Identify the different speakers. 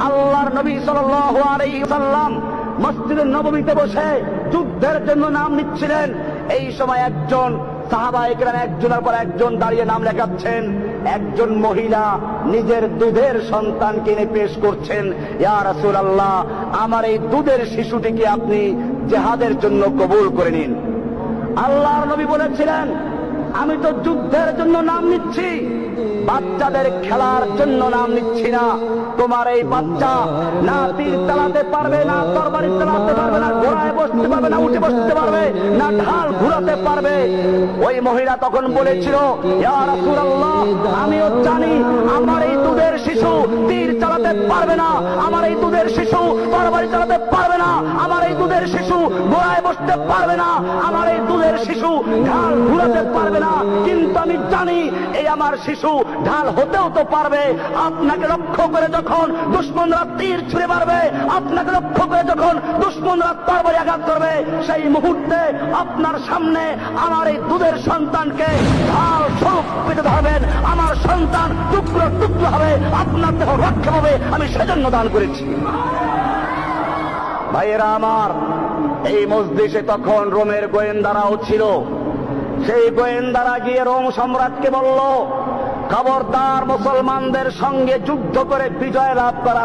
Speaker 1: আল্লাহর নবী সাল্লাল্লাহু আলাইহি ওয়াসাল্লাম মসজিদে নববীতে বসে যুদ্ধের জন্য নাম নিচ্ছিলেন। এই সময় একজন সাহাবায়ে কেরাম একজনের পর একজন দাঁড়িয়ে নাম লেখাচ্ছেন। একজন মহিলা নিজের দুধের সন্তানকে এনে পেশ করছেন, ইয়া রাসূলুল্লাহ, আমার এই দুধের শিশুটিকে আপনি জিহাদের জন্য কবুল করে নিন। আল্লাহর নবী বলেছিলেন, আমি তো যুদ্ধের জন্য নাম নিচ্ছি, বাচ্চাদের খেলার জন্য নাম নিচ্ছি না। তোমার এই বাচ্চা না তীর চালাতে পারবে, না তরবারি চালাতে পারবে, না ঘোড়ায় বসতে পারবে, না উঠে বসতে পারবে, না ঢাল ঘুরাতে পারবে। ওই মহিলা তখন বলেছিল, ইয়া রাসূলুল্লাহ, আমিও জানি আমার এই দুধের শিশু তীর চালাতে পারবে না, আমার এই দুধের শিশু তরবারি চালাতে পারবে না, আমার এই দুধের শিশু ঘোড়ায় বসতে পারবে না, আমার এই দুধের শিশু ঢাল ঘুরাতে পারবে না। কিন্তু আমি জানি এই আমার শিশু ঢাল হতেও তো পারবে। আপনাকে লক্ষ্য করে যখন দুশমনরা তীর ছুঁড়ে মারবে, আপনাকে লক্ষ্য করে যখন দুশমনরা তরবারি আঘাত করবে, সেই মুহূর্তে আপনার সামনে আমার এই দুধের সন্তানকে ঢাল স্বরূপ পেতে ধরবেন, আমার সন্তান টুকরো টুকরো হবে, আপনার দেহ রক্ষা হবে, আমি সেজন্য দান করেছি। ভাইয়েরা আমার, এই মজলিসে তখন রোমের গোয়েন্দারাও ছিল। সেই গোয়েন্দারা গিয়ে রোম সম্রাটকে বলল, খবরদার মুসলমানদের সঙ্গে যুদ্ধ করে বিজয় লাভ করা